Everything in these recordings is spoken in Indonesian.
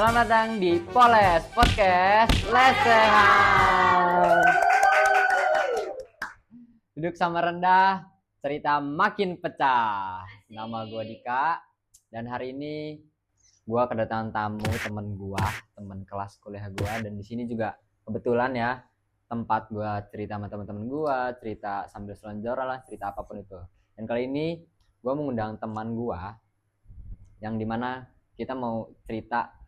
Selamat datang di Poles Podcast Lesehan. Duduk sama rendah, cerita makin pecah. Nama gue Dika, dan hari ini gue kedatangan tamu temen kelas kuliah gue, dan di sini juga kebetulan ya tempat gue cerita sama teman-teman gue, cerita sambil selonjoran lah, cerita apapun itu. Dan kali ini gue mengundang teman gue yang dimana kita mau cerita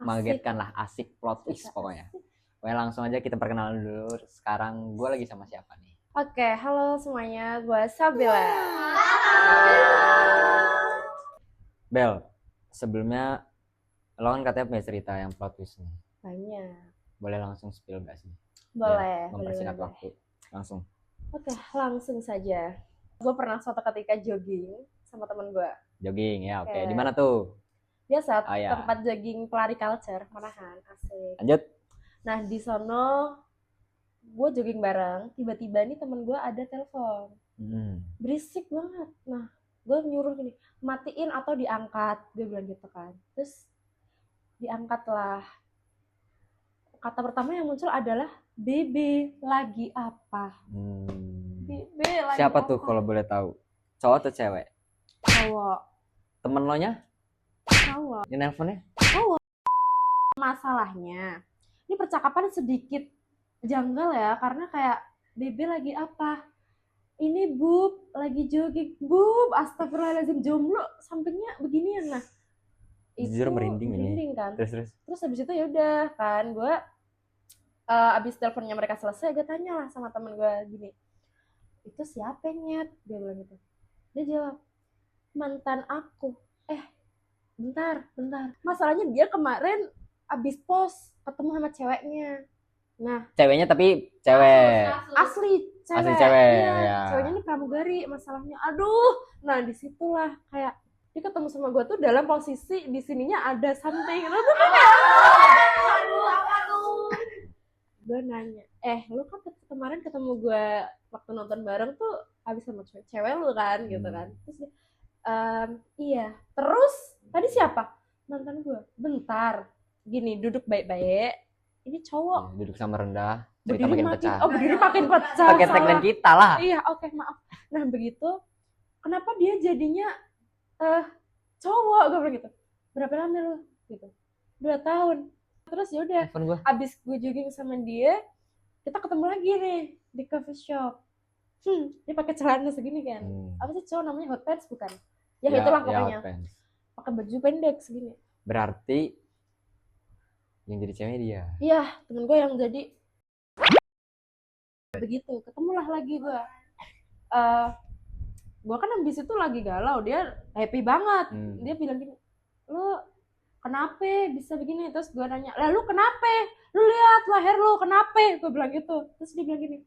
mengagetkan lah, asik, plot twist pokoknya. Pokoknya langsung aja kita perkenalan dulu. Sekarang gue lagi sama siapa nih? Oke, halo semuanya, gue Sabila. Bel, sebelumnya lo kan katanya punya cerita yang plot twist nih. Banyak. Boleh langsung spill gak sih? Boleh. Mempersingkat waktu. Langsung. Oke, langsung saja. Gue pernah suatu ketika jogging sama temen gue. Jogging ya, oke. Oke. Di mana tuh? Biasa, Ah, ya. tempat jogging pelari culture, Manahan, asik. Lanjut. Nah, di sono gue jogging bareng, tiba-tiba nih temen gue ada telepon. Berisik banget. Nah, gue nyuruh gini, matiin atau diangkat. Dia bilang gitu kan. Terus diangkat lah. Kata pertama yang muncul adalah Bebe lagi apa? Bebe lagi Siapa apa? tuh kalau boleh tahu? Cowok atau cewek? Cowok. Temen lo nya? Cowok. Ini nelponnya? Cowok. Masalahnya, ini percakapan sedikit janggal ya, karena kayak Bebe lagi apa? Ini Bub, lagi jogging. Bub, astagfirullahaladzim, jomblo sampingnya beginian. Nah, Jujur merinding ini. kan. Terus. Terus habis itu ya udah kan, gue abis teleponnya mereka selesai, gue tanya lah sama temen gue gini, itu siapa Nyet? Dia bilang gitu. Dia jawab, mantan aku. Bentar. Masalahnya dia kemarin abis post ketemu sama ceweknya. Nah, Ceweknya tapi cewek. asli cewek. Asli cewek, Iya, ya. ceweknya ini pramugari masalahnya. Aduh, nah disitulah kayak dia ketemu sama gue tuh dalam posisi di sininya ada something. Lu tuh kayak, gue nanya, lu kan kemarin ketemu gue waktu nonton bareng tuh abis sama cewek lu kan, gitu kan. Terus dia, iya. Terus tadi siapa? Mantan gue. Bentar. Gini, duduk baik-baik. Ini cowok. Duduk sama rendah, cerita Berdiri makin makin pecah. berdiri makin pecah. Pakai tagline kita lah. Iya, oke, maaf. Nah, begitu. Kenapa dia jadinya cowok? Gue bilang gitu. Berapa lama lu? Gitu. 2 tahun. Terus ya udah. Telepon gua. Abis gue jogging sama dia, kita ketemu lagi nih di coffee shop. Dia pakai celana segini kan. Apa sih cowok namanya, hot pants bukan? Ya itulah pokoknya. Pakai baju pendek segini. Berarti yang jadi cewek dia. Iya, temen gue yang jadi. Begitu, ketemulah lagi gue. Gue kan abis itu lagi galau, dia happy banget. Dia bilang gini, lu kenapa bisa begini? Terus gue nanya, lah lu kenapa? Lu lihat leher lu kenapa? Gue bilang gitu. Terus dia bilang gini,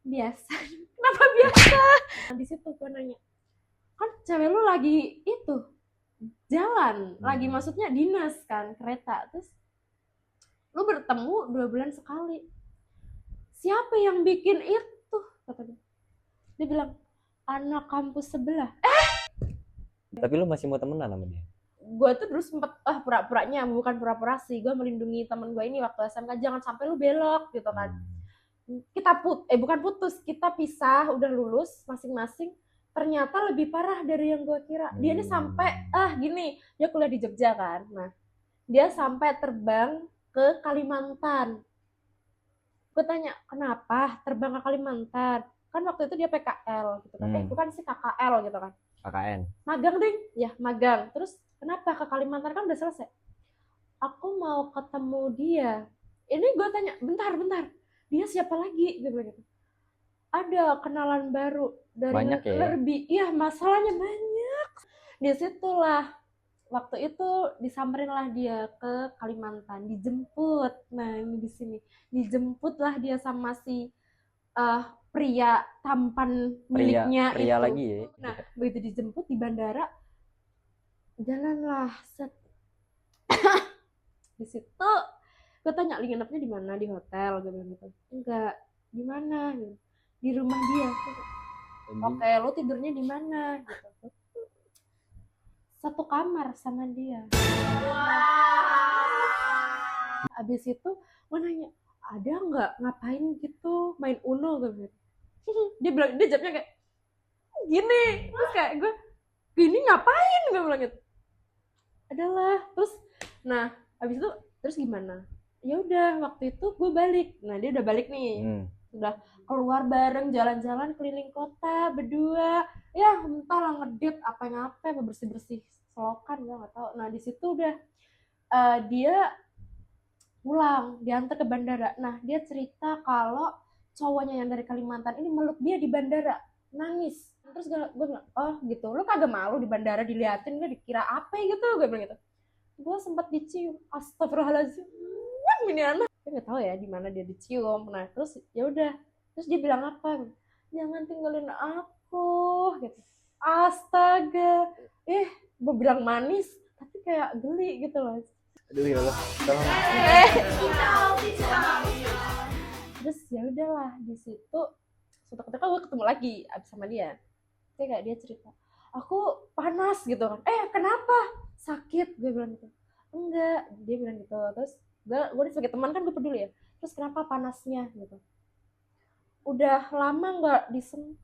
biasa. Kenapa biasa? Di situ gue nanya, kan cewek lu lagi itu jalan, lagi maksudnya dinas kan, kereta. Terus lu bertemu 2 bulan sekali. Siapa yang bikin itu? Katanya. Dia bilang, anak kampus sebelah. Tapi lu masih mau temenan sama dia? Gue tuh dulu sempet pura-puranya, bukan pura-pura sih, gue melindungi temen gue ini waktu SMK, jangan sampai lu belok gitu kan. Kita bukan putus, kita pisah, udah lulus masing-masing. Ternyata lebih parah dari yang gue kira. Dia ini sampai gini, dia kuliah di Jogja kan. Nah, dia sampai terbang ke Kalimantan. Gue tanya, kenapa terbang ke Kalimantan? Kan waktu itu dia PKL gitu kan. Bukan sih KKL gitu kan. KKN. Magang ding, ya magang. Terus kenapa ke Kalimantan, kan udah selesai? Aku mau ketemu dia. Ini gue tanya, bentar. Dia siapa lagi? Dia bilang gitu. Ada kenalan baru dari banyak ya? Lerbi. Iya, masalahnya banyak. Disitulah waktu itu disamperin lah dia ke Kalimantan, dijemput. Nah, ini di sini dijemput lah dia sama si pria tampan miliknya pria itu. Lagi ya. Nah, begitu dijemput di bandara, jalanlah set. Di situ gue tanya, li nginepnya di mana? Di hotel? Gue bilang gitu. Enggak. Di mana? Di rumah dia. Oke, lo tidurnya di mana? Gitu. satu kamar sama dia. Abis itu gue nanya, ada nggak ngapain gitu main Uno gitu. Dia jawabnya kayak gini, terus kayak gue gini ngapain, gue bilang gitu. Adalah terus, nah abis itu terus gimana? Ya udah waktu itu gue balik, nah dia udah balik nih, udah keluar bareng jalan-jalan keliling kota berdua, ya entahlah ngedit apa bersih-bersih selokan gue nggak tahu. Nah di situ udah dia pulang, diantar ke bandara. Nah dia cerita kalau cowoknya yang dari Kalimantan ini meluk dia di bandara, nangis. Terus gue bilang, oh gitu, lu kagak malu di bandara diliatin, lu dikira apa gitu, gue bilang gitu. Gue sempat dicium, astagfirullahaladzim, ini anak, gue nggak tahu ya di mana dia dicium. Nah terus ya udah, terus dia bilang apa, jangan tinggalin aku gitu. Astaga, gue bilang manis tapi kayak geli gitu loh. Aduh ya Allah, tolong. Terus ya udahlah di situ suatu ketika gue ketemu lagi abis sama dia, kayak dia cerita, aku panas gitu kan. Kenapa, sakit, gue bilang gitu. Enggak, dia bilang gitu. Terus gue sebagai teman kan gue peduli ya, terus kenapa panasnya gitu, udah lama nggak disentuh.